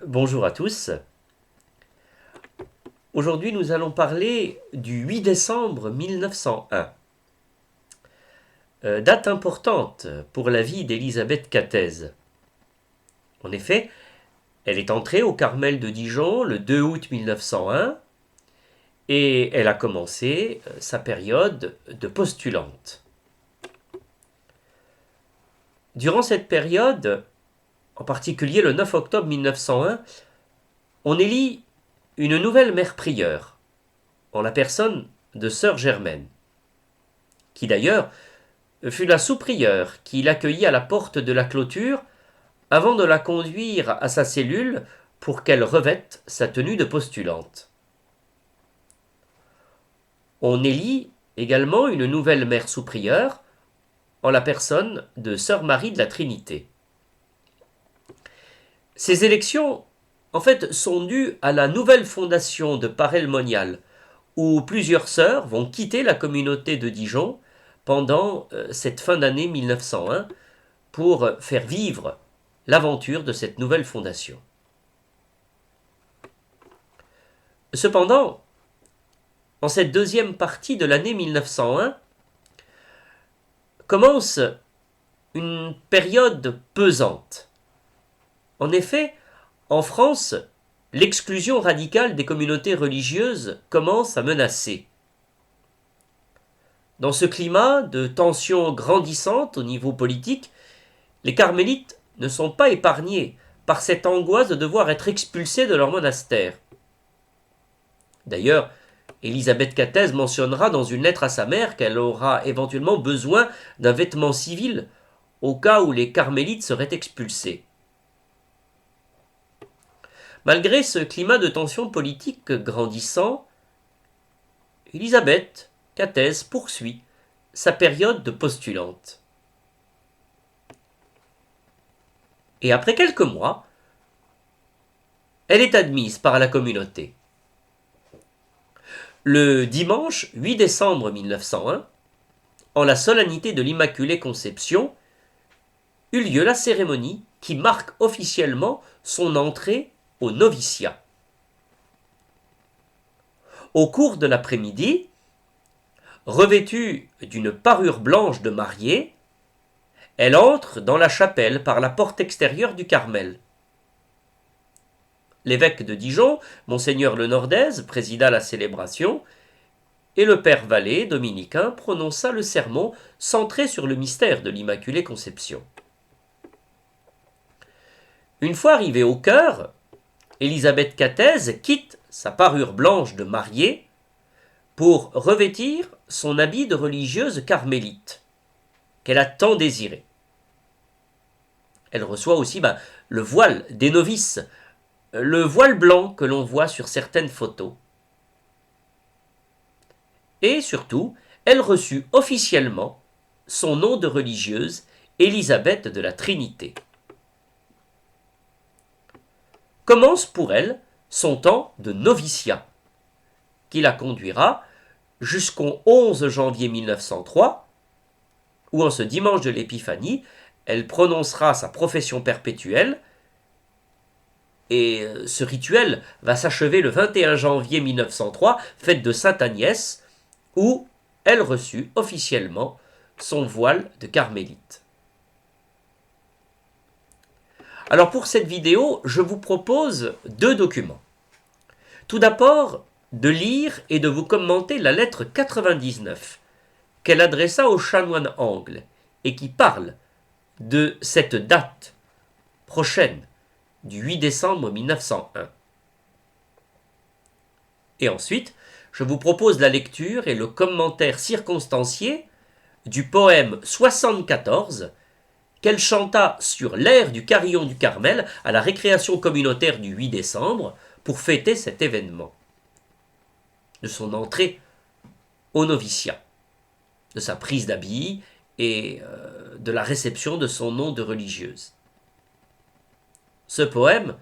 Bonjour à tous. Aujourd'hui, nous allons parler du 8 décembre 1901. Date importante pour la vie d'Élisabeth Cathèse. En effet, elle est entrée au Carmel de Dijon le 2 août 1901 et elle a commencé sa période de postulante. Durant cette période, en particulier le 9 octobre 1901, on élit une nouvelle mère prieure, en la personne de sœur Germaine, qui d'ailleurs fut la sous-prieure qui l'accueillit à la porte de la clôture avant de la conduire à sa cellule pour qu'elle revête sa tenue de postulante. On élit également une nouvelle mère sous-prieure en la personne de sœur Marie de la Trinité. Ces élections, en fait, sont dues à la nouvelle fondation de Paray-le-Monial, où plusieurs sœurs vont quitter la communauté de Dijon pendant cette fin d'année 1901 pour faire vivre l'aventure de cette nouvelle fondation. Cependant, en cette deuxième partie de l'année 1901, commence une période pesante. En effet, en France, l'exclusion radicale des communautés religieuses commence à menacer. Dans ce climat de tensions grandissantes au niveau politique, les carmélites ne sont pas épargnés par cette angoisse de devoir être expulsés de leur monastère. D'ailleurs, Élisabeth Cathèse mentionnera dans une lettre à sa mère qu'elle aura éventuellement besoin d'un vêtement civil au cas où les carmélites seraient expulsés. Malgré ce climat de tension politique grandissant, Élisabeth Cathèse poursuit sa période de postulante. Et après quelques mois, elle est admise par la communauté. Le dimanche 8 décembre 1901, en la solennité de l'Immaculée Conception, eut lieu la cérémonie qui marque officiellement son entrée au noviciat. Au cours de l'après-midi, revêtue d'une parure blanche de mariée, elle entre dans la chapelle par la porte extérieure du Carmel. L'évêque de Dijon, monseigneur Le Nordez, présida la célébration, et le père Vallée, dominicain, prononça le sermon centré sur le mystère de l'Immaculée Conception. Une fois arrivée au chœur, Élisabeth Cathèse quitte sa parure blanche de mariée pour revêtir son habit de religieuse carmélite, qu'elle a tant désiré. Elle reçoit aussi le voile des novices, le voile blanc que l'on voit sur certaines photos. Et surtout, elle reçut officiellement son nom de religieuse, Élisabeth de la Trinité. Commence pour elle son temps de noviciat, qui la conduira jusqu'au 11 janvier 1903, où en ce dimanche de l'Épiphanie, elle prononcera sa profession perpétuelle, et ce rituel va s'achever le 21 janvier 1903, fête de Sainte Agnès, où elle reçut officiellement son voile de carmélite. Alors pour cette vidéo, je vous propose deux documents. Tout d'abord, de lire et de vous commenter la lettre 99 qu'elle adressa au chanoine Angle et qui parle de cette date prochaine du 8 décembre 1901. Et ensuite, je vous propose la lecture et le commentaire circonstancié du poème 74 qu'elle chanta sur l'air du carillon du Carmel à la récréation communautaire du 8 décembre pour fêter cet événement de son entrée au noviciat, de sa prise d'habit et de la réception de son nom de religieuse. Ce poème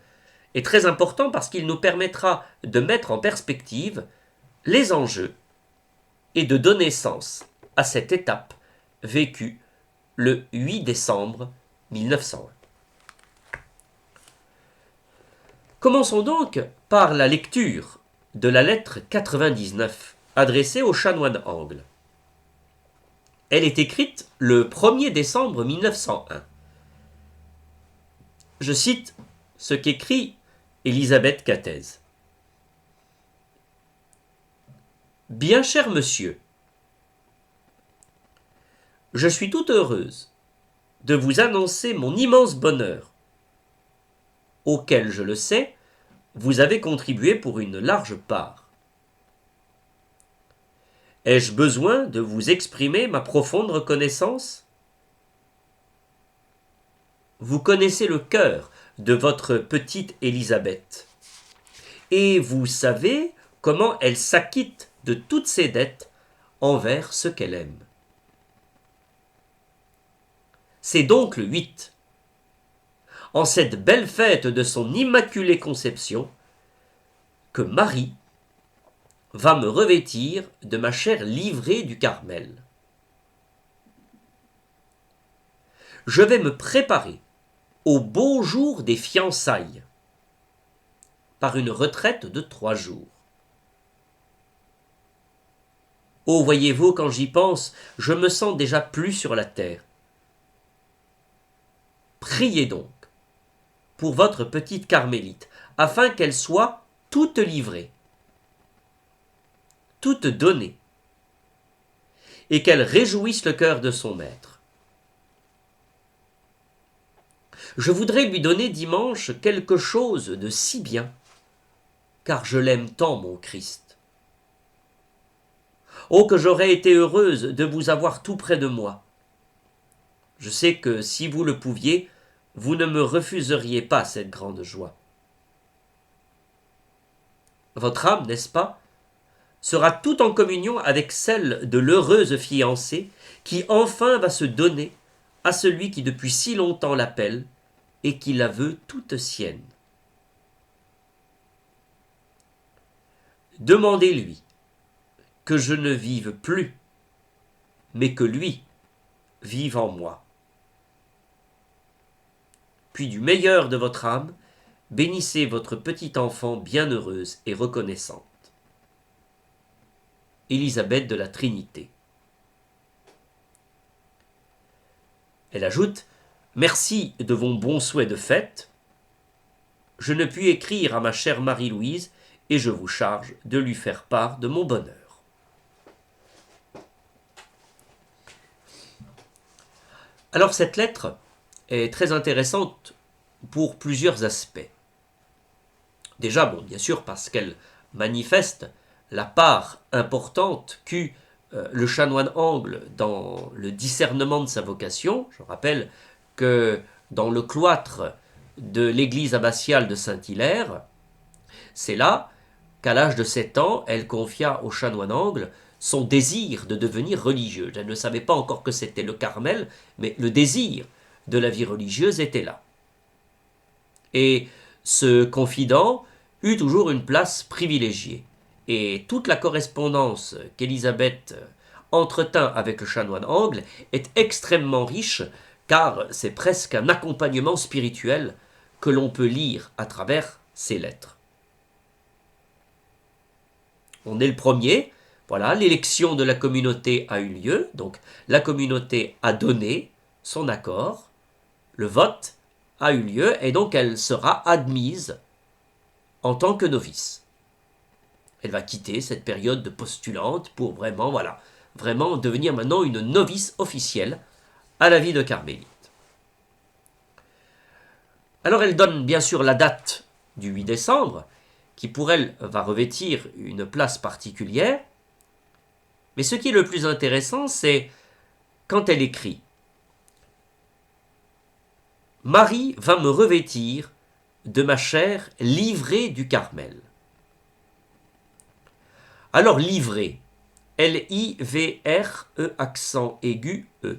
est très important parce qu'il nous permettra de mettre en perspective les enjeux et de donner sens à cette étape vécue le 8 décembre 1901. Commençons donc par la lecture de la lettre 99, adressée au chanoine Angle. Elle est écrite le 1er décembre 1901. Je cite ce qu'écrit Élisabeth Cathez. Bien cher monsieur, je suis toute heureuse de vous annoncer mon immense bonheur, auquel, je le sais, vous avez contribué pour une large part. Ai-je besoin de vous exprimer ma profonde reconnaissance ? Vous connaissez le cœur de votre petite Élisabeth, et vous savez comment elle s'acquitte de toutes ses dettes envers ce qu'elle aime. C'est donc le 8, en cette belle fête de son immaculée conception, que Marie va me revêtir de ma chère livrée du Carmel. Je vais me préparer au beau jour des fiançailles par une retraite de 3 jours. Oh, voyez-vous, quand j'y pense, je me sens déjà plus sur la terre. Priez donc pour votre petite Carmélite, afin qu'elle soit toute livrée, toute donnée, et qu'elle réjouisse le cœur de son maître. Je voudrais lui donner dimanche quelque chose de si bien, car je l'aime tant, mon Christ. Oh, que j'aurais été heureuse de vous avoir tout près de moi. Je sais que si vous le pouviez, vous ne me refuseriez pas cette grande joie. Votre âme, n'est-ce pas, sera tout en communion avec celle de l'heureuse fiancée qui enfin va se donner à celui qui depuis si longtemps l'appelle et qui la veut toute sienne. Demandez-lui que je ne vive plus, mais que lui vive en moi. Puis du meilleur de votre âme, bénissez votre petite enfant bienheureuse et reconnaissante. Élisabeth de la Trinité. Elle ajoute « Merci de vos bons souhaits de fête. Je ne puis écrire à ma chère Marie-Louise et je vous charge de lui faire part de mon bonheur. » Alors cette lettre est très intéressante pour plusieurs aspects. Déjà, bien sûr, parce qu'elle manifeste la part importante qu'eut le chanoine Angle dans le discernement de sa vocation. Je rappelle que dans le cloître de l'église abbatiale de Saint-Hilaire, c'est là qu'à l'âge de 7 ans, elle confia au chanoine Angle son désir de devenir religieuse. Elle ne savait pas encore que c'était le Carmel, mais le désir de la vie religieuse était là. Et ce confident eut toujours une place privilégiée. Et toute la correspondance qu'Élisabeth entretint avec le chanoine Angle est extrêmement riche, car c'est presque un accompagnement spirituel que l'on peut lire à travers ces lettres. On est le premier, voilà, l'élection de la communauté a eu lieu, donc la communauté a donné son accord, le vote a eu lieu, et donc elle sera admise en tant que novice. Elle va quitter cette période de postulante pour vraiment devenir maintenant une novice officielle à la vie de Carmélite. Alors elle donne bien sûr la date du 8 décembre, qui pour elle va revêtir une place particulière, mais ce qui est le plus intéressant, c'est quand elle écrit « Marie va me revêtir de ma chère livrée du Carmel ». Alors livrée, L-I-V-R-E accent aigu E.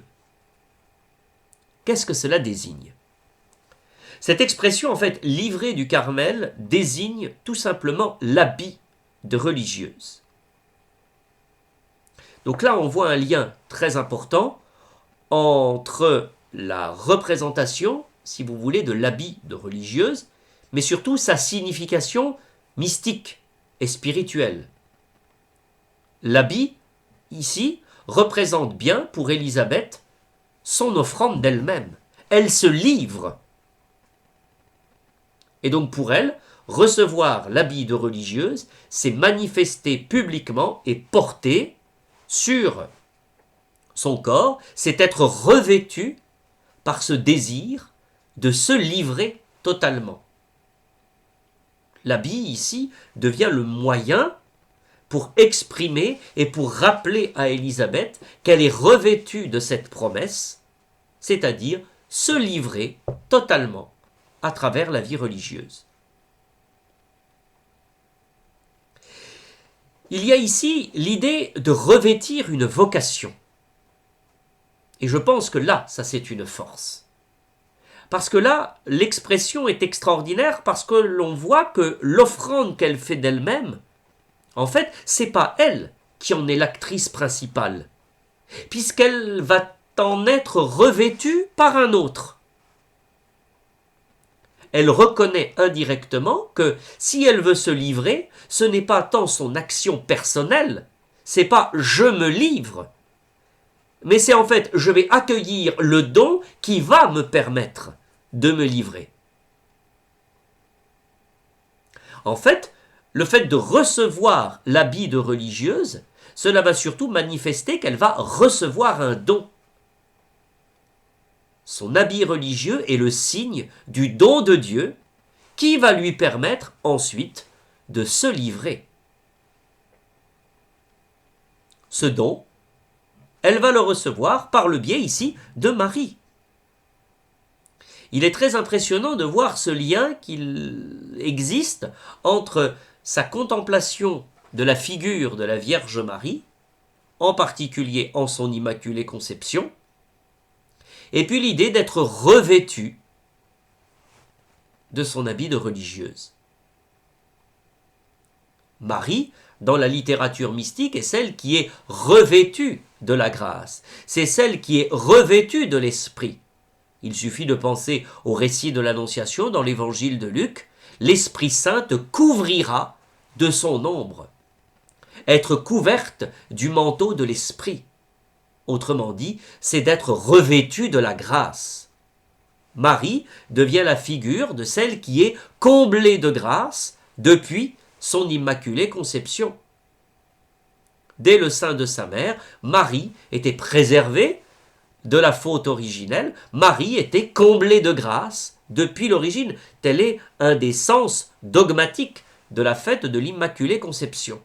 Qu'est-ce que cela désigne ? Cette expression, en fait, livrée du Carmel, désigne tout simplement l'habit de religieuse. Donc là, on voit un lien très important entre la représentation, si vous voulez, de l'habit de religieuse, mais surtout sa signification mystique et spirituelle. L'habit, ici, représente bien pour Élisabeth son offrande d'elle-même. Elle se livre. Et donc pour elle, recevoir l'habit de religieuse, c'est manifester publiquement et porter sur son corps, c'est être revêtu par ce désir de se livrer totalement. L'habit ici devient le moyen pour exprimer et pour rappeler à Élisabeth qu'elle est revêtue de cette promesse, c'est-à-dire se livrer totalement à travers la vie religieuse. Il y a ici l'idée de revêtir une vocation. Et je pense que là, ça c'est une force. Parce que là, l'expression est extraordinaire parce que l'on voit que l'offrande qu'elle fait d'elle-même, en fait, c'est pas elle qui en est l'actrice principale, puisqu'elle va en être revêtue par un autre. Elle reconnaît indirectement que si elle veut se livrer, ce n'est pas tant son action personnelle, c'est pas je me livre, mais c'est en fait je vais accueillir le don qui va me permettre de me livrer. En fait, le fait de recevoir l'habit de religieuse, cela va surtout manifester qu'elle va recevoir un don. Son habit religieux est le signe du don de Dieu qui va lui permettre ensuite de se livrer. Ce don, elle va le recevoir par le biais ici de Marie. Il est très impressionnant de voir ce lien qu'il existe entre sa contemplation de la figure de la Vierge Marie, en particulier en son Immaculée Conception, et puis l'idée d'être revêtue de son habit de religieuse. Marie, dans la littérature mystique, est celle qui est revêtue de la grâce. C'est celle qui est revêtue de l'Esprit. Il suffit de penser au récit de l'Annonciation dans l'évangile de Luc. L'Esprit Saint te couvrira de son ombre. Être couverte du manteau de l'Esprit. Autrement dit, c'est d'être revêtue de la grâce. Marie devient la figure de celle qui est comblée de grâce depuis son Immaculée Conception. Dès le sein de sa mère, Marie était préservée de la faute originelle. Marie était comblée de grâce depuis l'origine. Tel est un des sens dogmatiques de la fête de l'Immaculée Conception.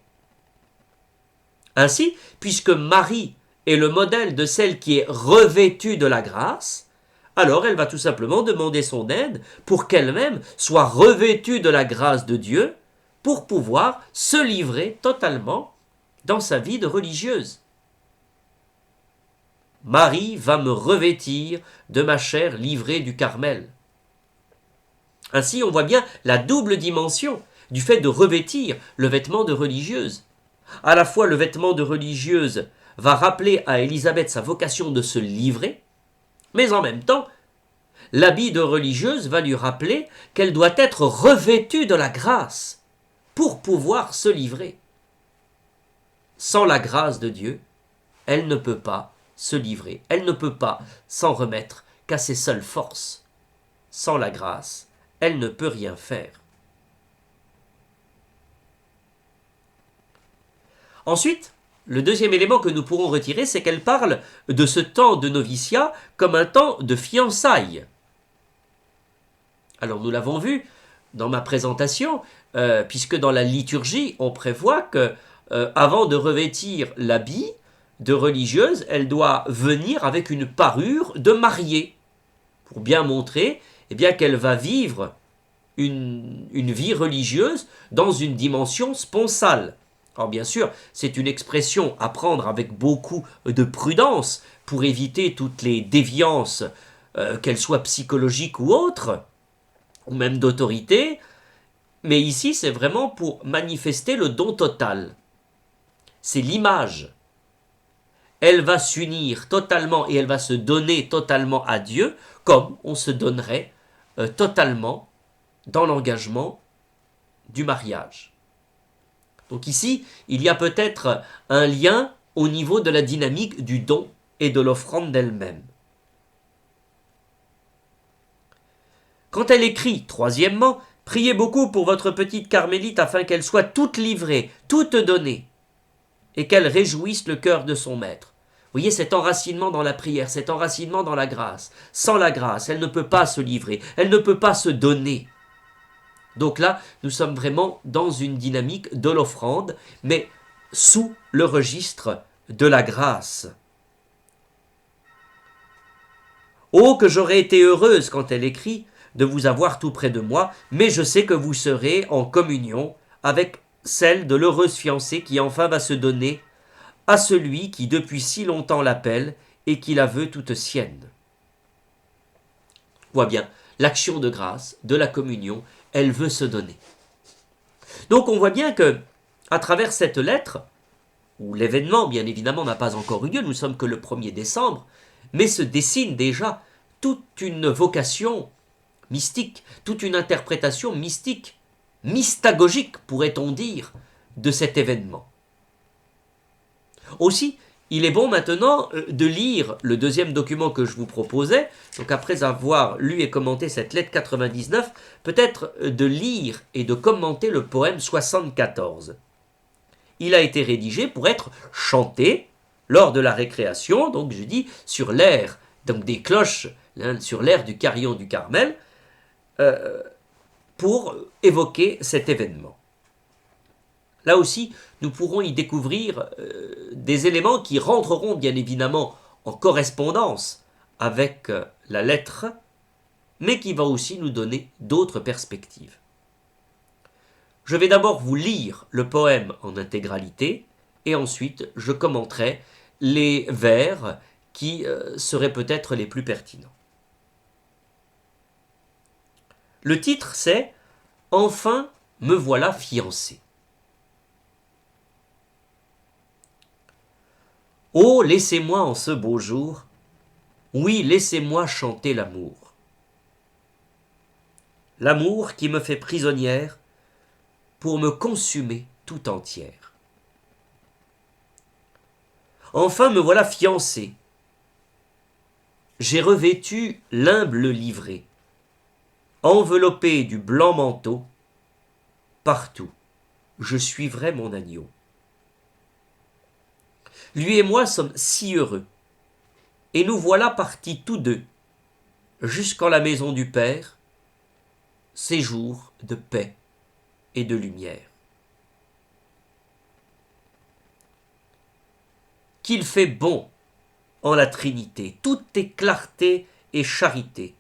Ainsi, puisque Marie est le modèle de celle qui est revêtue de la grâce, alors elle va tout simplement demander son aide pour qu'elle-même soit revêtue de la grâce de Dieu pour pouvoir se livrer totalement dans sa vie de religieuse. Marie va me revêtir de ma chair livrée du Carmel. Ainsi, on voit bien la double dimension du fait de revêtir le vêtement de religieuse. À la fois, le vêtement de religieuse va rappeler à Élisabeth sa vocation de se livrer, mais en même temps, l'habit de religieuse va lui rappeler qu'elle doit être revêtue de la grâce pour pouvoir se livrer. Sans la grâce de Dieu, elle ne peut pas se livrer. Elle ne peut pas s'en remettre qu'à ses seules forces. Sans la grâce, elle ne peut rien faire. Ensuite, le deuxième élément que nous pourrons retirer, c'est qu'elle parle de ce temps de noviciat comme un temps de fiançailles. Alors nous l'avons vu dans ma présentation, puisque dans la liturgie, on prévoit que avant de revêtir l'habit de religieuse, elle doit venir avec une parure de mariée, pour bien montrer qu'elle va vivre une vie religieuse dans une dimension sponsale. Alors bien sûr, c'est une expression à prendre avec beaucoup de prudence pour éviter toutes les déviances, qu'elles soient psychologiques ou autres, ou même d'autorité, mais ici c'est vraiment pour manifester le don total. C'est l'image. Elle va s'unir totalement et elle va se donner totalement à Dieu comme on se donnerait totalement dans l'engagement du mariage. Donc ici, il y a peut-être un lien au niveau de la dynamique du don et de l'offrande d'elle-même. Quand elle écrit, troisièmement, « Priez beaucoup pour votre petite carmélite afin qu'elle soit toute livrée, toute donnée, et qu'elle réjouisse le cœur de son maître. » Vous voyez cet enracinement dans la prière, cet enracinement dans la grâce. Sans la grâce, elle ne peut pas se livrer, elle ne peut pas se donner. Donc là, nous sommes vraiment dans une dynamique de l'offrande, mais sous le registre de la grâce. « Oh, que j'aurais été heureuse, quand elle écrit, de vous avoir tout près de moi, mais je sais que vous serez en communion avec celle de l'heureuse fiancée qui enfin va se donner à celui qui depuis si longtemps l'appelle et qui la veut toute sienne. » On voit bien, l'action de grâce, de la communion, elle veut se donner. Donc on voit bien que, à travers cette lettre, où l'événement bien évidemment n'a pas encore eu lieu, nous sommes que le 1er décembre, mais se dessine déjà toute une vocation mystique, toute une interprétation mystique, mystagogique pourrait-on dire, de cet événement. Aussi, il est bon maintenant de lire le deuxième document que je vous proposais, donc après avoir lu et commenté cette lettre 99, peut-être de lire et de commenter le poème 74. Il a été rédigé pour être chanté lors de la récréation, donc je dis sur l'air donc des cloches, sur l'air du carillon du Carmel, pour évoquer cet événement. Là aussi, nous pourrons y découvrir des éléments qui rentreront bien évidemment en correspondance avec la lettre, mais qui va aussi nous donner d'autres perspectives. Je vais d'abord vous lire le poème en intégralité, et ensuite je commenterai les vers qui seraient peut-être les plus pertinents. Le titre c'est « Enfin me voilà fiancé ». Oh, laissez-moi en ce beau jour, oui, laissez-moi chanter l'amour. L'amour qui me fait prisonnière pour me consumer tout entière. Enfin me voilà fiancé. J'ai revêtu l'humble livrée, enveloppé du blanc manteau, partout je suivrai mon agneau. Lui et moi sommes si heureux, et nous voilà partis tous deux, jusqu'en la maison du Père, séjour de paix et de lumière. Qu'il fait bon en la Trinité, tout est clarté et charité.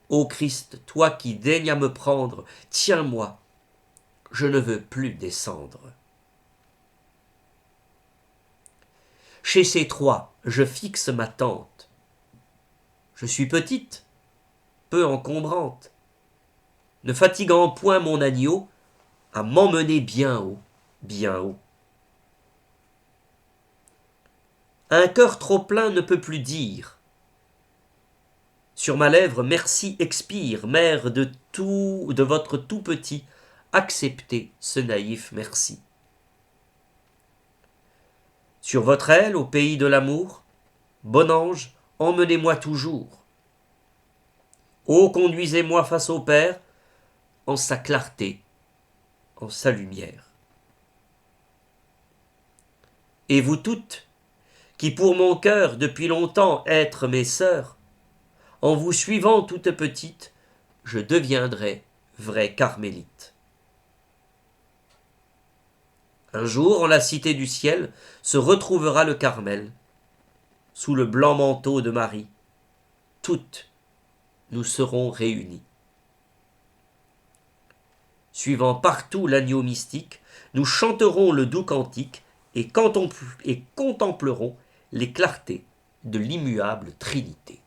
Ô Christ, toi qui daignes à me prendre, tiens-moi, je ne veux plus descendre. Chez ces trois, je fixe ma tente. Je suis petite, peu encombrante, ne fatiguant point mon agneau à m'emmener bien haut, bien haut. Un cœur trop plein ne peut plus dire. Sur ma lèvre, merci expire, mère de tout, de votre tout petit, acceptez ce naïf merci. Sur votre aile, au pays de l'amour, bon ange, emmenez-moi toujours. Ô conduisez-moi face au Père, en sa clarté, en sa lumière. Et vous toutes, qui pour mon cœur depuis longtemps êtes mes sœurs, en vous suivant toutes petites, je deviendrai vraie carmélite. Un jour, en la cité du ciel, se retrouvera le Carmel, sous le blanc manteau de Marie. Toutes, nous serons réunies. Suivant partout l'agneau mystique, nous chanterons le doux cantique et contemplerons les clartés de l'immuable Trinité.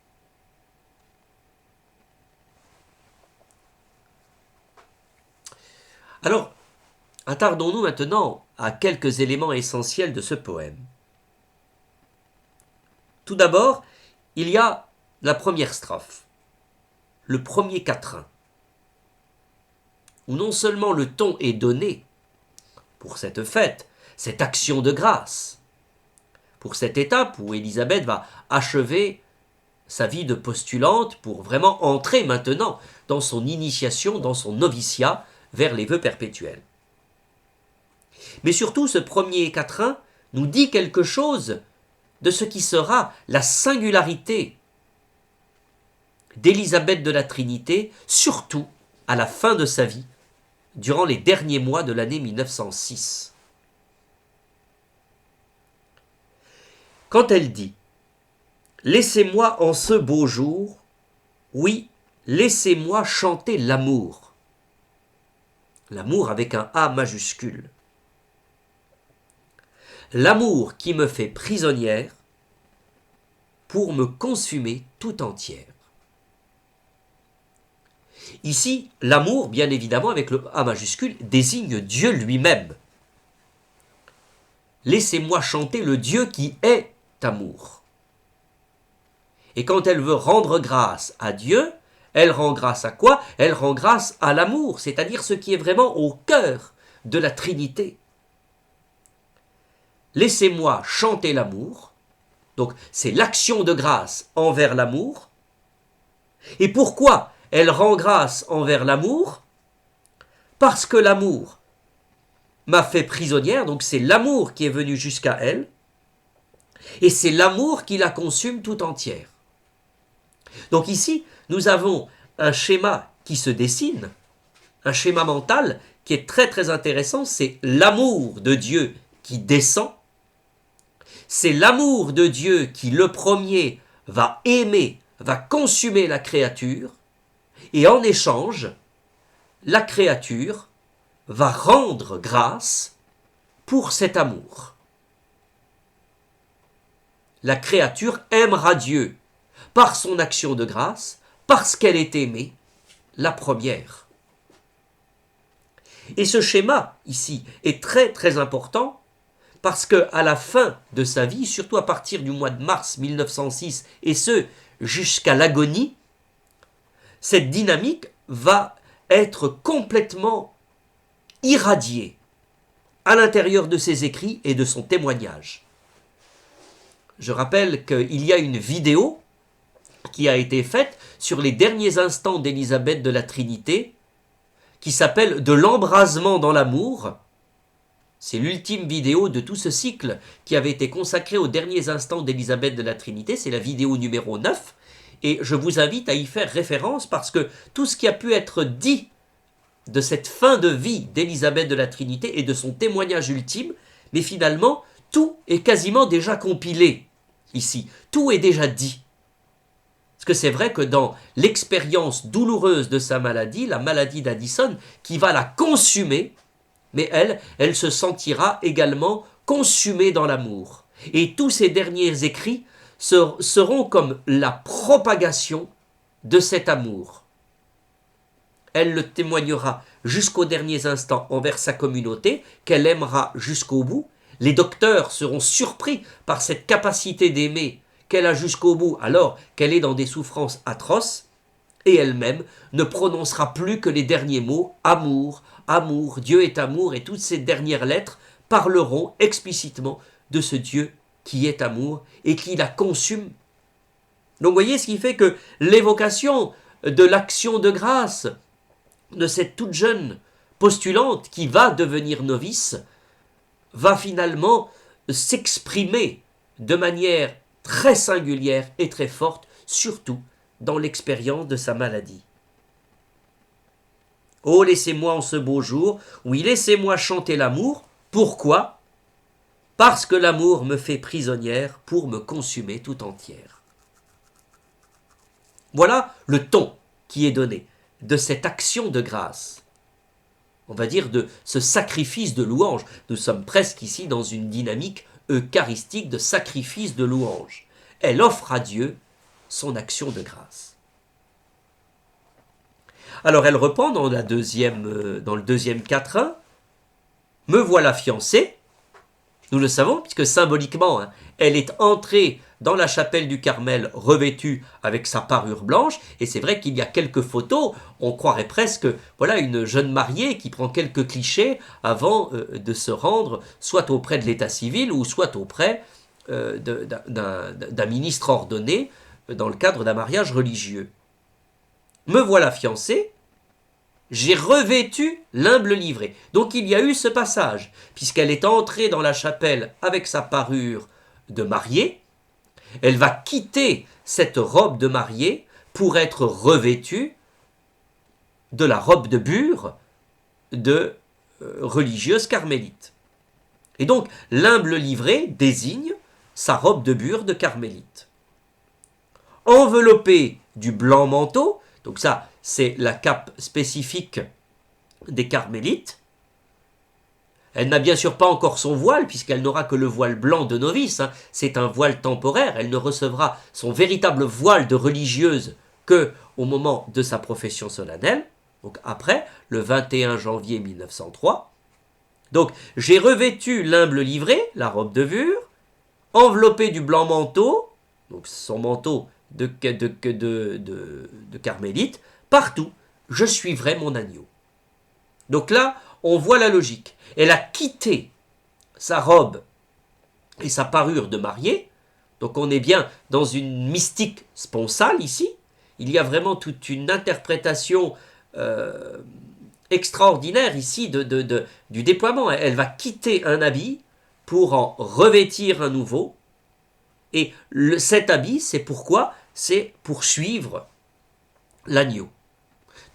Alors, attardons-nous maintenant à quelques éléments essentiels de ce poème. Tout d'abord, il y a la première strophe. le premier quatrain, où non seulement le ton est donné pour cette fête, cette action de grâce, pour cette étape où Élisabeth va achever sa vie de postulante pour vraiment entrer maintenant dans son initiation, dans son noviciat vers les vœux perpétuels. Mais surtout, ce premier quatrain nous dit quelque chose de ce qui sera la singularité d'Élisabeth de la Trinité, surtout à la fin de sa vie, durant les derniers mois de l'année 1906. Quand elle dit « Laissez-moi en ce beau jour, oui, laissez-moi chanter l'amour », l'amour avec un A majuscule, l'amour qui me fait prisonnière pour me consumer tout entière. Ici, l'amour, bien évidemment, avec le A majuscule, désigne Dieu lui-même. Laissez-moi chanter le Dieu qui est amour. Et quand elle veut rendre grâce à Dieu, elle rend grâce à quoi? Elle rend grâce à l'amour, c'est-à-dire ce qui est vraiment au cœur de la Trinité. Laissez-moi chanter l'amour. Donc, c'est l'action de grâce envers l'amour. Et pourquoi elle rend grâce envers l'amour? Parce que l'amour m'a fait prisonnière, donc c'est l'amour qui est venu jusqu'à elle, et c'est l'amour qui la consume tout entière. Donc ici, nous avons un schéma qui se dessine, un schéma mental qui est très très intéressant, c'est l'amour de Dieu qui descend, c'est l'amour de Dieu qui, le premier, va aimer, va consumer la créature, et en échange, la créature va rendre grâce pour cet amour. La créature aimera Dieu par son action de grâce, parce qu'elle est aimée, la première. Et ce schéma, ici, est très très important, parce qu'à la fin de sa vie, surtout à partir du mois de mars 1906, et ce, jusqu'à l'agonie, cette dynamique va être complètement irradiée à l'intérieur de ses écrits et de son témoignage. Je rappelle qu'il y a une vidéo qui a été faite sur les derniers instants d'Élisabeth de la Trinité, qui s'appelle « De l'embrasement dans l'amour ». C'est l'ultime vidéo de tout ce cycle qui avait été consacré aux derniers instants d'Élisabeth de la Trinité, c'est la vidéo numéro 9, et je vous invite à y faire référence parce que tout ce qui a pu être dit de cette fin de vie d'Élisabeth de la Trinité et de son témoignage ultime, mais finalement, tout est quasiment déjà compilé ici, tout est déjà dit. Parce que c'est vrai que dans l'expérience douloureuse de sa maladie, la maladie d'Addison, qui va la consumer, mais elle se sentira également consumée dans l'amour. Et tous ces derniers écrits seront comme la propagation de cet amour. Elle le témoignera jusqu'aux derniers instants envers sa communauté, qu'elle aimera jusqu'au bout. Les docteurs seront surpris par cette capacité d'aimer qu'elle a jusqu'au bout alors qu'elle est dans des souffrances atroces, et elle-même ne prononcera plus que les derniers mots « amour »,« amour »,« Dieu est amour » et toutes ces dernières lettres parleront explicitement de ce Dieu qui est amour et qui la consume. Donc vous voyez ce qui fait que l'évocation de l'action de grâce de cette toute jeune postulante qui va devenir novice va finalement s'exprimer de manière très singulière et très forte, surtout dans l'expérience de sa maladie. Oh, laissez-moi en ce beau jour, oui, laissez-moi chanter l'amour. Pourquoi? Parce que l'amour me fait prisonnière pour me consumer tout entière. Voilà le ton qui est donné de cette action de grâce. On va dire de ce sacrifice de louange. Nous sommes presque ici dans une dynamique eucharistique de sacrifice de louange. Elle offre à Dieu son action de grâce. Alors elle reprend dans le deuxième quatrain, « Me voilà fiancée ». Nous le savons puisque symboliquement, hein, elle est entrée dans la chapelle du Carmel revêtue avec sa parure blanche, et c'est vrai qu'il y a quelques photos, on croirait presque voilà une jeune mariée qui prend quelques clichés avant de se rendre soit auprès de l'état civil ou soit auprès d'un ministre ordonné dans le cadre d'un mariage religieux. Me voilà fiancé, j'ai revêtu l'humble livrée. Donc il y a eu ce passage, puisqu'elle est entrée dans la chapelle avec sa parure de mariée, elle va quitter cette robe de mariée pour être revêtue de la robe de bure de religieuse carmélite. Et donc l'humble livrée désigne sa robe de bure de carmélite. Enveloppée du blanc manteau, donc ça c'est la cape spécifique des carmélites. Elle n'a bien sûr pas encore son voile, puisqu'elle n'aura que le voile blanc de novice, hein. C'est un voile temporaire, elle ne recevra son véritable voile de religieuse que au moment de sa profession solennelle, donc après, le 21 janvier 1903. Donc, j'ai revêtu l'humble livrée, la robe de bure, enveloppé du blanc manteau, donc son manteau de carmélite, partout, je suivrai mon agneau. Donc là, on voit la logique. Elle a quitté sa robe et sa parure de mariée. Donc on est bien dans une mystique sponsale ici. Il y a vraiment toute une interprétation extraordinaire ici du déploiement. Elle va quitter un habit pour en revêtir un nouveau. Et cet habit, c'est pourquoi? C'est pour suivre l'agneau.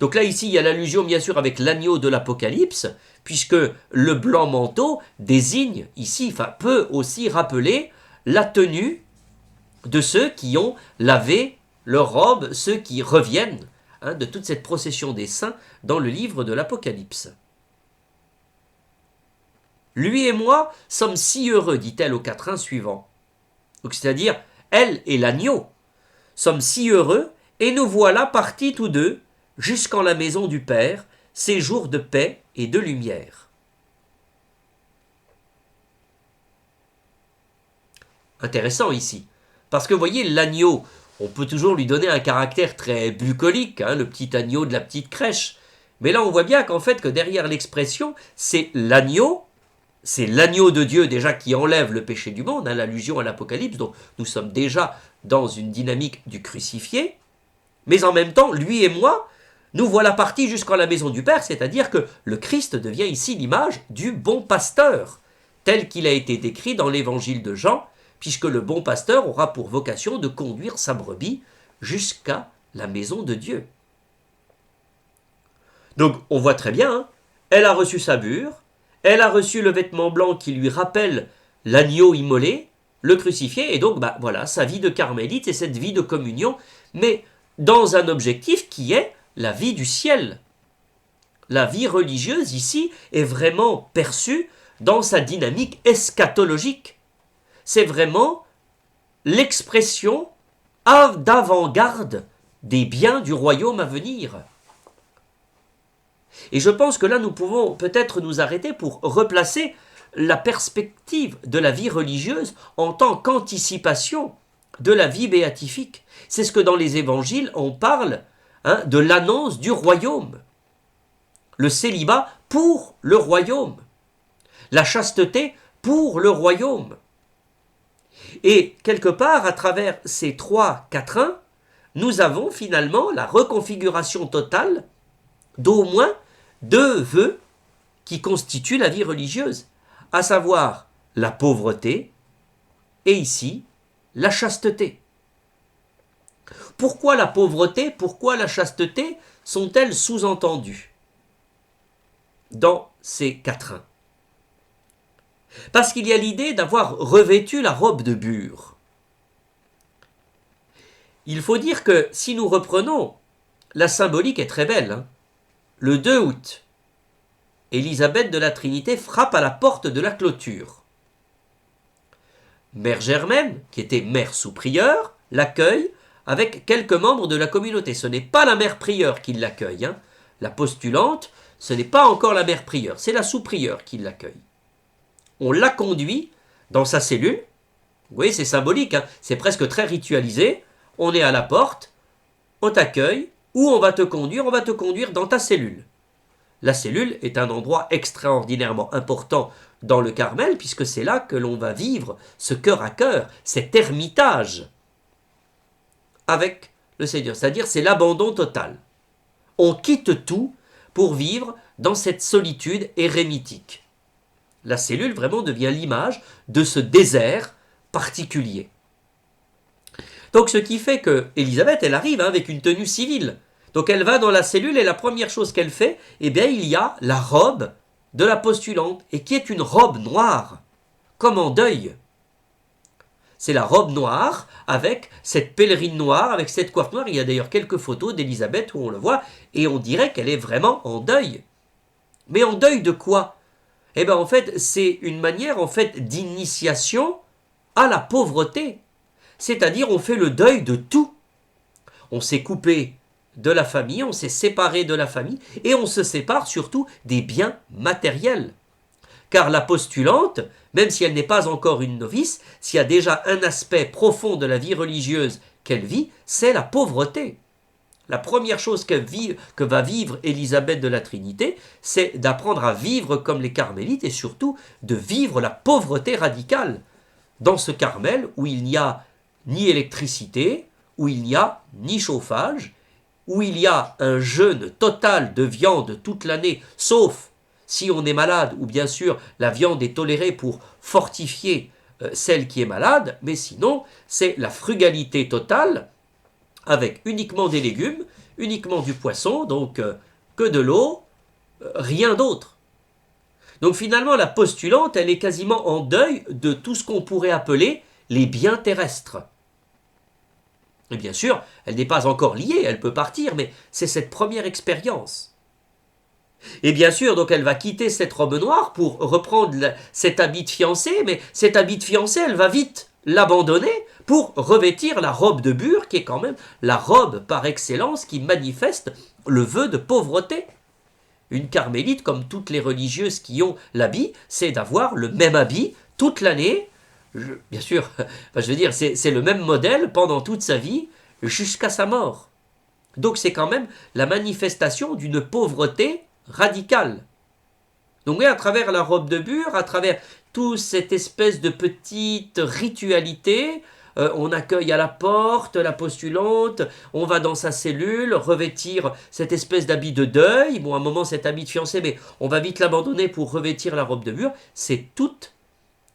Donc là, ici, il y a l'allusion, bien sûr, avec l'agneau de l'Apocalypse, puisque le blanc manteau désigne ici, peut aussi rappeler la tenue de ceux qui ont lavé leur robe, ceux qui reviennent de toute cette procession des saints dans le livre de l'Apocalypse. Lui et moi sommes si heureux, dit-elle au quatrain suivant. Donc c'est-à-dire, elle et l'agneau sommes si heureux, et nous voilà partis tous deux jusqu'en la maison du Père, séjour de paix et de lumière. Intéressant ici, parce que vous voyez, l'agneau, on peut toujours lui donner un caractère très bucolique, hein, le petit agneau de la petite crèche, mais là on voit bien qu'en fait que derrière l'expression, c'est l'agneau de Dieu déjà qui enlève le péché du monde, hein, l'allusion à l'Apocalypse, donc nous sommes déjà dans une dynamique du crucifié, mais en même temps, lui et moi, nous voilà partis jusqu'en la maison du Père, c'est-à-dire que le Christ devient ici l'image du bon pasteur, tel qu'il a été décrit dans l'évangile de Jean, puisque le bon pasteur aura pour vocation de conduire sa brebis jusqu'à la maison de Dieu. Donc on voit très bien, hein, elle a reçu sa bure, elle a reçu le vêtement blanc qui lui rappelle l'agneau immolé, le crucifié, et donc voilà, sa vie de carmélite et cette vie de communion, mais dans un objectif qui est la vie du ciel. La vie religieuse ici est vraiment perçue dans sa dynamique eschatologique. C'est vraiment l'expression d'avant-garde des biens du royaume à venir. Et je pense que là nous pouvons peut-être nous arrêter pour replacer la perspective de la vie religieuse en tant qu'anticipation de la vie béatifique. C'est ce que dans les évangiles on parle de l'annonce du royaume. Le célibat pour le royaume. La chasteté pour le royaume. Et quelque part, à travers ces 3 quatrains, nous avons finalement la reconfiguration totale d'au moins 2 vœux qui constituent la vie religieuse, à savoir la pauvreté et ici la chasteté. Pourquoi la pauvreté, pourquoi la chasteté sont-elles sous-entendues dans ces quatrains? Parce qu'il y a l'idée d'avoir revêtu la robe de bure. Il faut dire que si nous reprenons, la symbolique est très belle. Le 2 août, Élisabeth de la Trinité frappe à la porte de la clôture. Mère Germaine, qui était mère sous-prieure, l'accueille avec quelques membres de la communauté. Ce n'est pas la mère prieure qui l'accueille. La postulante, ce n'est pas encore la mère prieure, c'est la sous-prieure qui l'accueille. On la conduit dans sa cellule. Vous voyez, c'est symbolique, hein, c'est presque très ritualisé. On est à la porte, on t'accueille, ou on va te conduire dans ta cellule. La cellule est un endroit extraordinairement important dans le Carmel, puisque c'est là que l'on va vivre ce cœur à cœur, cet ermitage avec le Seigneur. C'est-à-dire, c'est l'abandon total. On quitte tout pour vivre dans cette solitude érémitique. La cellule vraiment devient l'image de ce désert particulier. Donc ce qui fait que Élisabeth, elle arrive avec une tenue civile. Donc elle va dans la cellule et la première chose qu'elle fait, eh bien il y a la robe de la postulante, et qui est une robe noire, comme en deuil. C'est la robe noire avec cette pèlerine noire, avec cette coiffe noire. Il y a d'ailleurs quelques photos d'Élisabeth où on le voit, et on dirait qu'elle est vraiment en deuil. Mais en deuil de quoi? Eh bien en fait, c'est une manière en fait d'initiation à la pauvreté. C'est-à-dire on fait le deuil de tout. On s'est coupé de la famille, on s'est séparé de la famille, et on se sépare surtout des biens matériels. Car la postulante, même si elle n'est pas encore une novice, s'il y a déjà un aspect profond de la vie religieuse qu'elle vit, c'est la pauvreté. La première chose que va vivre Élisabeth de la Trinité, c'est d'apprendre à vivre comme les carmélites et surtout de vivre la pauvreté radicale dans ce Carmel où il n'y a ni électricité, où il n'y a ni chauffage, où il y a un jeûne total de viande toute l'année, sauf si on est malade, ou bien sûr la viande est tolérée pour fortifier celle qui est malade, mais sinon c'est la frugalité totale, avec uniquement des légumes, uniquement du poisson, donc que de l'eau, rien d'autre. Donc finalement la postulante, elle est quasiment en deuil de tout ce qu'on pourrait appeler les biens terrestres. Et bien sûr, elle n'est pas encore liée, elle peut partir, mais c'est cette première expérience. Et bien sûr, donc elle va quitter cette robe noire pour reprendre cet habit de fiancée, mais cet habit de fiancée, elle va vite l'abandonner pour revêtir la robe de bure, qui est quand même la robe par excellence qui manifeste le vœu de pauvreté. Une carmélite, comme toutes les religieuses qui ont l'habit, c'est d'avoir le même habit toute l'année. Bien sûr, je veux dire, c'est le même modèle pendant toute sa vie, jusqu'à sa mort. Donc c'est quand même la manifestation d'une pauvreté radicale. Donc oui, à travers la robe de bure, à travers toute cette espèce de petite ritualité, on accueille à la porte la postulante, on va dans sa cellule, revêtir cette espèce d'habit de deuil. Bon, à un moment, cet habit de fiancé, mais on va vite l'abandonner pour revêtir la robe de bure. C'est toute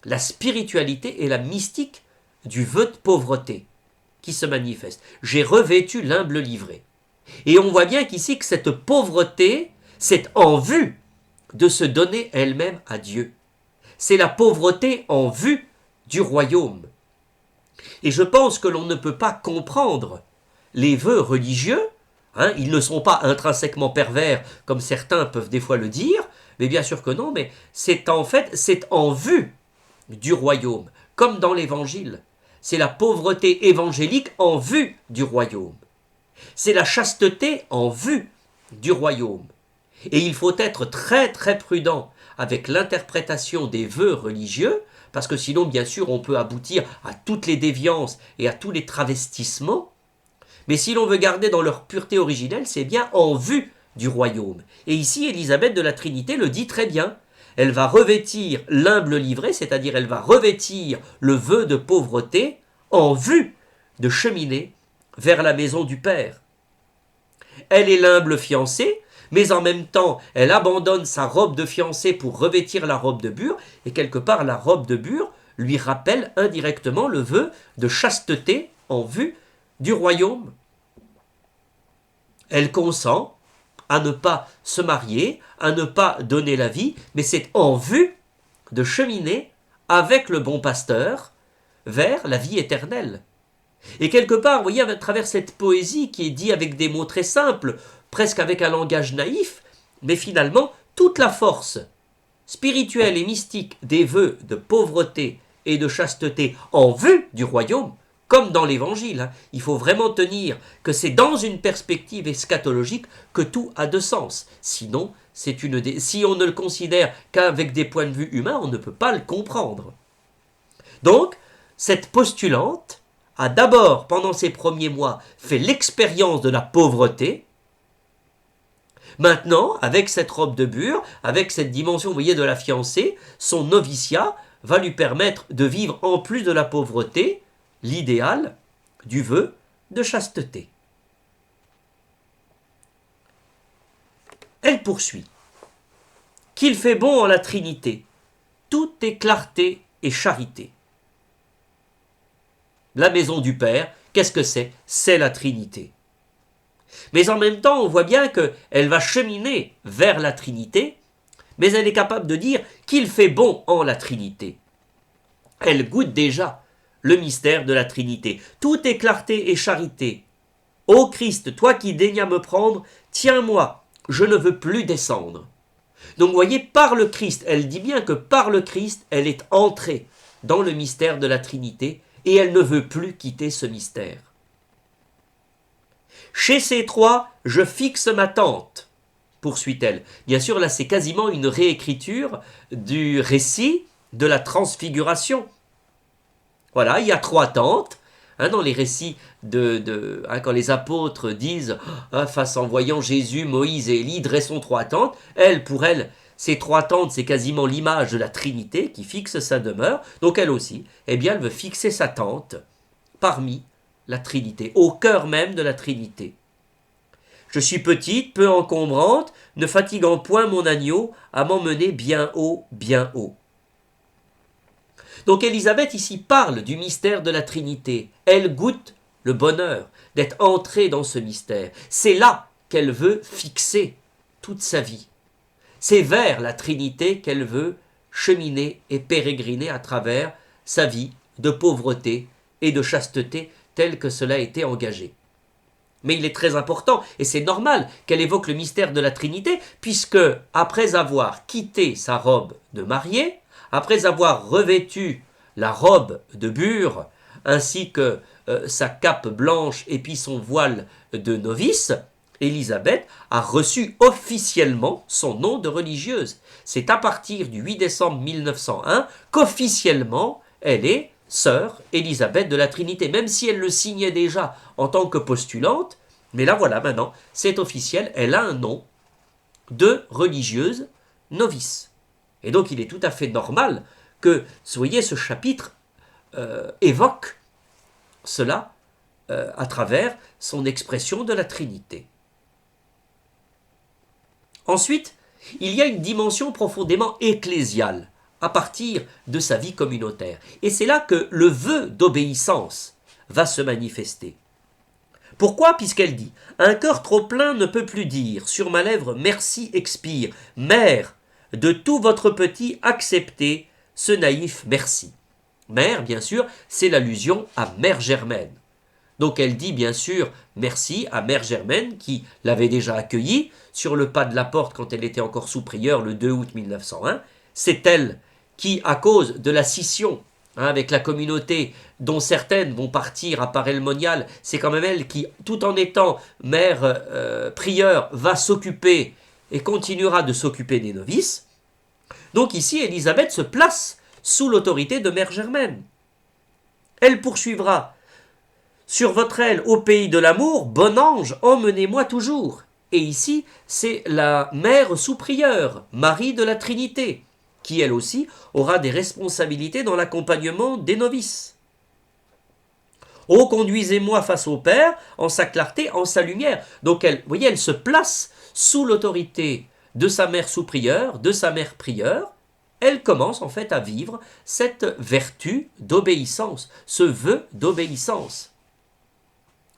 la spiritualité et la mystique du vœu de pauvreté qui se manifeste. J'ai revêtu l'humble livrée. Et on voit bien qu'ici que cette pauvreté, c'est en vue de se donner elle-même à Dieu. C'est la pauvreté en vue du royaume. Et je pense que l'on ne peut pas comprendre les vœux religieux, ils ne sont pas intrinsèquement pervers comme certains peuvent des fois le dire, mais bien sûr que non, mais c'est en vue du royaume, comme dans l'évangile. C'est la pauvreté évangélique en vue du royaume. C'est la chasteté en vue du royaume. Et il faut être très très prudent avec l'interprétation des vœux religieux, parce que sinon, bien sûr, on peut aboutir à toutes les déviances et à tous les travestissements. Mais si l'on veut garder dans leur pureté originelle, c'est bien en vue du royaume. Et ici, Élisabeth de la Trinité le dit très bien. Elle va revêtir l'humble livrée, c'est-à-dire elle va revêtir le vœu de pauvreté en vue de cheminer vers la maison du Père. Elle est l'humble fiancée, mais en même temps, elle abandonne sa robe de fiancée pour revêtir la robe de bure, et quelque part, la robe de bure lui rappelle indirectement le vœu de chasteté en vue du royaume. Elle consent à ne pas se marier, à ne pas donner la vie, mais c'est en vue de cheminer avec le bon pasteur vers la vie éternelle. Et quelque part, vous voyez, à travers cette poésie qui est dite avec des mots très simples, presque avec un langage naïf, mais finalement, toute la force spirituelle et mystique des vœux de pauvreté et de chasteté en vue du royaume, comme dans l'Évangile. Il faut vraiment tenir que c'est dans une perspective eschatologique que tout a de sens. Sinon, si on ne le considère qu'avec des points de vue humains, on ne peut pas le comprendre. Donc, cette postulante a d'abord, pendant ses premiers mois, fait l'expérience de la pauvreté. Maintenant, avec cette robe de bure, avec cette dimension, vous voyez, de la fiancée, son noviciat va lui permettre de vivre, en plus de la pauvreté, l'idéal du vœu de chasteté. Elle poursuit. Qu'il fait bon en la Trinité, tout est clarté et charité. La maison du Père, qu'est-ce que c'est? C'est la Trinité. Mais en même temps, on voit bien qu'elle va cheminer vers la Trinité, mais elle est capable de dire qu'il fait bon en la Trinité. Elle goûte déjà le mystère de la Trinité. Tout est clarté et charité. Ô Christ, toi qui daignas me prendre, tiens-moi, je ne veux plus descendre. Donc vous voyez, par le Christ, elle dit bien que par le Christ, elle est entrée dans le mystère de la Trinité et elle ne veut plus quitter ce mystère. Chez ces trois, je fixe ma tente, poursuit-elle. Bien sûr, là, c'est quasiment une réécriture du récit de la transfiguration. Voilà, il y a trois tentes. Dans les récits quand les apôtres disent face en voyant Jésus, Moïse et Élie, dressons trois tentes. Pour elle, ces trois tentes, c'est quasiment l'image de la Trinité qui fixe sa demeure. Donc elle aussi, elle veut fixer sa tente parmi la Trinité, au cœur même de la Trinité. Je suis petite, peu encombrante, ne fatiguant point mon agneau à m'emmener bien haut, bien haut. Donc Élisabeth ici parle du mystère de la Trinité. Elle goûte le bonheur d'être entrée dans ce mystère. C'est là qu'elle veut fixer toute sa vie. C'est vers la Trinité qu'elle veut cheminer et pérégriner à travers sa vie de pauvreté et de chasteté telle que cela a été engagé. Mais il est très important, et c'est normal qu'elle évoque le mystère de la Trinité, puisque après avoir quitté sa robe de mariée, après avoir revêtu la robe de bure, ainsi que sa cape blanche et puis son voile de novice, Élisabeth a reçu officiellement son nom de religieuse. C'est à partir du 8 décembre 1901 qu'officiellement elle est sœur Élisabeth de la Trinité, même si elle le signait déjà en tant que postulante, mais là voilà maintenant, c'est officiel, elle a un nom de religieuse novice. Et donc il est tout à fait normal que, vous voyez, ce chapitre évoque cela à travers son expression de la Trinité. Ensuite, il y a une dimension profondément ecclésiale à partir de sa vie communautaire. Et c'est là que le vœu d'obéissance va se manifester. Pourquoi? Puisqu'elle dit « Un cœur trop plein ne peut plus dire, sur ma lèvre merci expire, mère, de tout votre petit acceptez ce naïf merci. » Mère, bien sûr, c'est l'allusion à Mère Germaine. Donc elle dit bien sûr merci à Mère Germaine qui l'avait déjà accueillie sur le pas de la porte quand elle était encore sous-prieure le 2 août 1901. C'est elle qui, à cause de la scission avec la communauté dont certaines vont partir à Paray-le-Monial, c'est quand même elle qui, tout en étant mère prieure, va s'occuper et continuera de s'occuper des novices. Donc ici, Élisabeth se place sous l'autorité de Mère Germaine. Elle poursuivra « Sur votre aile, au pays de l'amour, bon ange, emmenez-moi toujours ». Et ici, c'est la mère sous-prieure, Marie de la Trinité, qui elle aussi aura des responsabilités dans l'accompagnement des novices. « Oh, conduisez-moi face au Père, en sa clarté, en sa lumière ». Donc elle, vous voyez, elle se place sous l'autorité de sa mère sous-prieure, de sa mère prieure. Elle commence en fait à vivre cette vertu d'obéissance, ce vœu d'obéissance.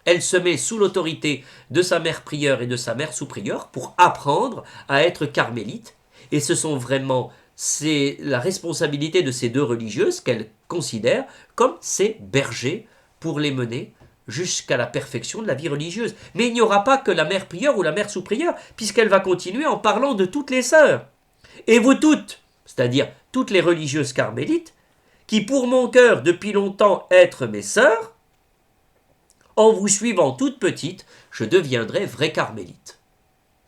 Elle se met sous l'autorité de sa mère prieure et de sa mère sous-prieure pour apprendre à être carmélite. Et ce sont vraiment, c'est la responsabilité de ces deux religieuses qu'elle considère comme ses bergers pour les mener jusqu'à la perfection de la vie religieuse. Mais il n'y aura pas que la mère prieure ou la mère sous-prieure, puisqu'elle va continuer en parlant de toutes les sœurs. Et vous toutes, c'est-à-dire toutes les religieuses carmélites, qui pour mon cœur depuis longtemps être mes sœurs, en vous suivant toute petite, je deviendrai vraie carmélite.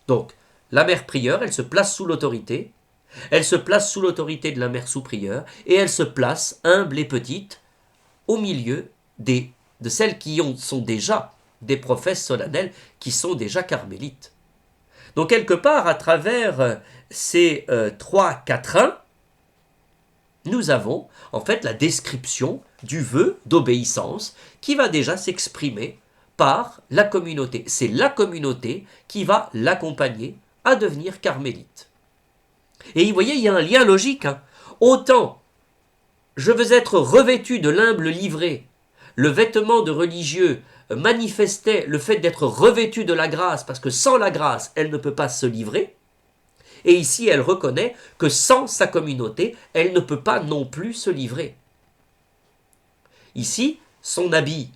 Donc, la mère prieure, elle se place sous l'autorité. Elle se place sous l'autorité de la mère sous-prieure et elle se place, humble et petite, au milieu de celles qui sont déjà des prophètes solennels, qui sont déjà carmélites. Donc quelque part, à travers ces trois quatrains, nous avons en fait la description du vœu d'obéissance qui va déjà s'exprimer par la communauté. C'est la communauté qui va l'accompagner à devenir carmélite. Et vous voyez, il y a un lien logique. Autant je veux être revêtu de l'humble livrée, le vêtement de religieux manifestait le fait d'être revêtu de la grâce, parce que sans la grâce, elle ne peut pas se livrer. Et ici, elle reconnaît que sans sa communauté, elle ne peut pas non plus se livrer. Ici, son habit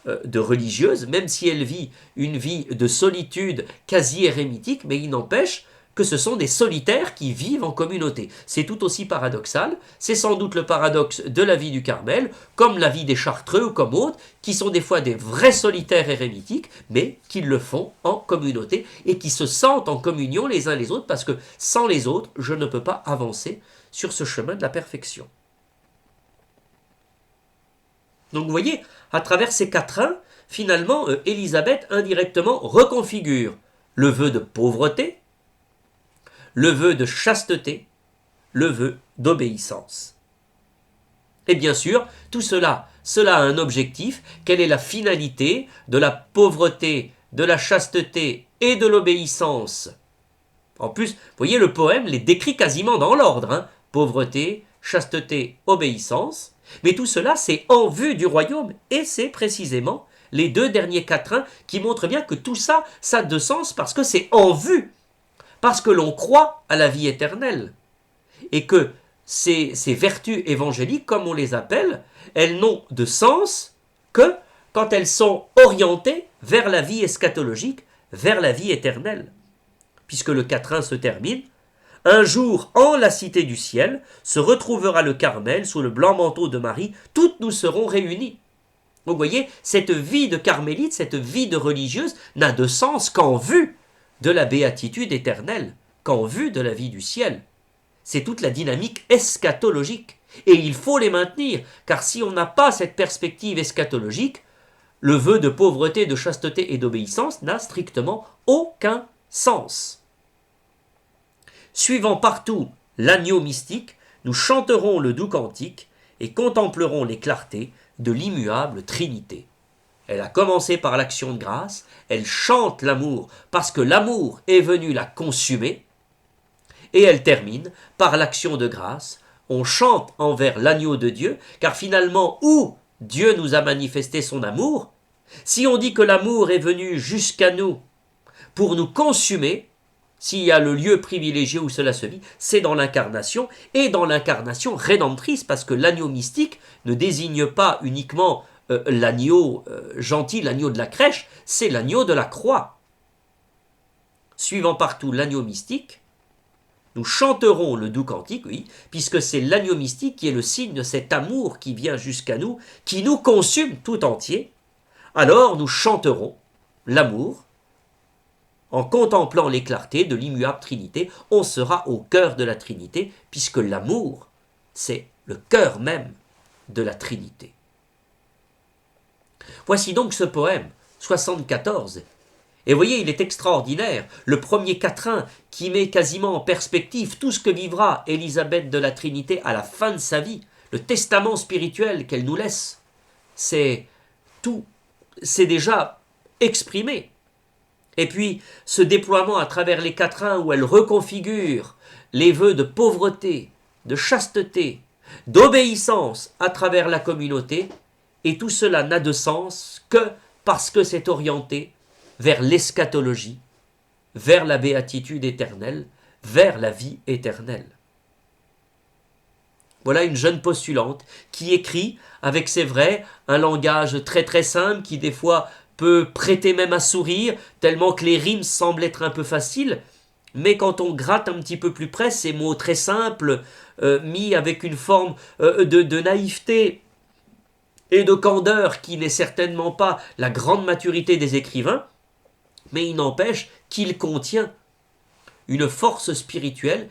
de religieuse, même si elle vit une vie de solitude quasi érémitique, mais il n'empêche que ce sont des solitaires qui vivent en communauté. C'est tout aussi paradoxal, c'est sans doute le paradoxe de la vie du Carmel, comme la vie des Chartreux ou comme autres, qui sont des fois des vrais solitaires érémitiques, mais qui le font en communauté et qui se sentent en communion les uns les autres, parce que sans les autres, je ne peux pas avancer sur ce chemin de la perfection. Donc vous voyez, à travers ces quatrains, finalement, Élisabeth indirectement reconfigure le vœu de pauvreté, le vœu de chasteté, le vœu d'obéissance. Et bien sûr, tout cela a un objectif. Quelle est la finalité de la pauvreté, de la chasteté et de l'obéissance? En plus, vous voyez, le poème les décrit quasiment dans l'ordre. Pauvreté, chasteté, obéissance. Mais tout cela, c'est en vue du royaume. Et c'est précisément les deux derniers quatrains qui montrent bien que tout ça, ça a de sens parce que c'est en vue. Parce que l'on croit à la vie éternelle. Et que ces vertus évangéliques, comme on les appelle, elles n'ont de sens que quand elles sont orientées vers la vie eschatologique, vers la vie éternelle. Puisque le quatrain se termine, « Un jour, en la cité du ciel, se retrouvera le Carmel sous le blanc manteau de Marie, toutes nous serons réunies. » Donc vous voyez, cette vie de carmélite, cette vie de religieuse n'a de sens qu'en vue de la béatitude éternelle, qu'en vue de la vie du ciel. C'est toute la dynamique eschatologique. Et il faut les maintenir, car si on n'a pas cette perspective eschatologique, le vœu de pauvreté, de chasteté et d'obéissance n'a strictement aucun sens. Suivant partout l'agneau mystique, nous chanterons le doux cantique et contemplerons les clartés de l'immuable Trinité. Elle a commencé par l'action de grâce, elle chante l'amour parce que l'amour est venu la consumer, et elle termine par l'action de grâce. On chante envers l'agneau de Dieu, car finalement, où Dieu nous a manifesté son amour, si on dit que l'amour est venu jusqu'à nous pour nous consumer, s'il y a le lieu privilégié où cela se vit, c'est dans l'incarnation, et dans l'incarnation rédemptrice, parce que l'agneau mystique ne désigne pas uniquement l'agneau gentil, l'agneau de la crèche, c'est l'agneau de la croix. Suivant partout l'agneau mystique, nous chanterons le doux cantique, oui, puisque c'est l'agneau mystique qui est le signe de cet amour qui vient jusqu'à nous, qui nous consume tout entier. Alors nous chanterons l'amour, en contemplant les clartés de l'immuable Trinité, on sera au cœur de la Trinité, puisque l'amour, c'est le cœur même de la Trinité. Voici donc ce poème, 74. Et vous voyez, il est extraordinaire. Le premier quatrain qui met quasiment en perspective tout ce que vivra Élisabeth de la Trinité à la fin de sa vie, le testament spirituel qu'elle nous laisse, c'est tout, c'est déjà exprimé. Et puis, ce déploiement à travers les quatrains où elle reconfigure les vœux de pauvreté, de chasteté, d'obéissance à travers la communauté, et tout cela n'a de sens que parce que c'est orienté vers l'eschatologie, vers la béatitude éternelle, vers la vie éternelle. Voilà une jeune postulante qui écrit avec, c'est vrai, un langage très très simple qui des fois peut prêter même à sourire, tellement que les rimes semblent être un peu faciles, mais quand on gratte un petit peu plus près, ces mots très simples, mis avec une forme de naïveté et de candeur qui n'est certainement pas la grande maturité des écrivains, mais il n'empêche qu'il contient une force spirituelle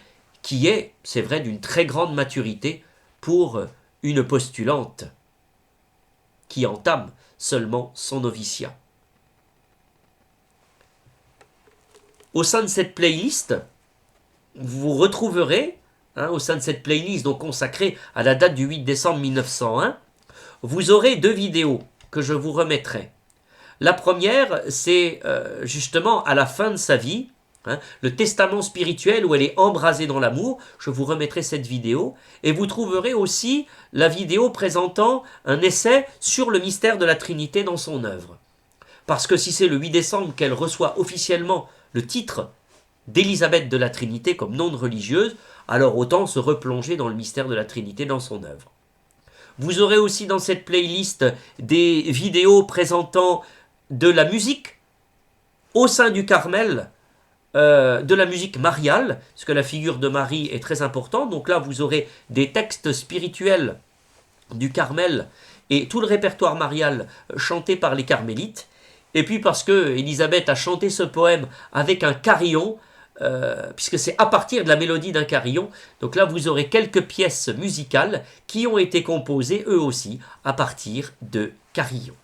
qui est, c'est vrai, d'une très grande maturité pour une postulante qui entame seulement son noviciat. Au sein de cette playlist, vous retrouverez, au sein de cette playlist donc consacrée à la date du 8 décembre 1901, vous aurez 2 vidéos que je vous remettrai. La première, c'est justement à la fin de sa vie, le testament spirituel où elle est embrasée dans l'amour. Je vous remettrai cette vidéo. Et vous trouverez aussi la vidéo présentant un essai sur le mystère de la Trinité dans son œuvre. Parce que si c'est le 8 décembre qu'elle reçoit officiellement le titre d'Élisabeth de la Trinité comme nom de religieuse, alors autant se replonger dans le mystère de la Trinité dans son œuvre. Vous aurez aussi dans cette playlist des vidéos présentant de la musique au sein du Carmel, de la musique mariale, parce que la figure de Marie est très importante. Donc là, vous aurez des textes spirituels du Carmel et tout le répertoire marial chanté par les carmélites. Et puis parce que Élisabeth a chanté ce poème avec un carillon, puisque c'est à partir de la mélodie d'un carillon. Donc là, vous aurez quelques pièces musicales qui ont été composées, eux aussi, à partir de carillons.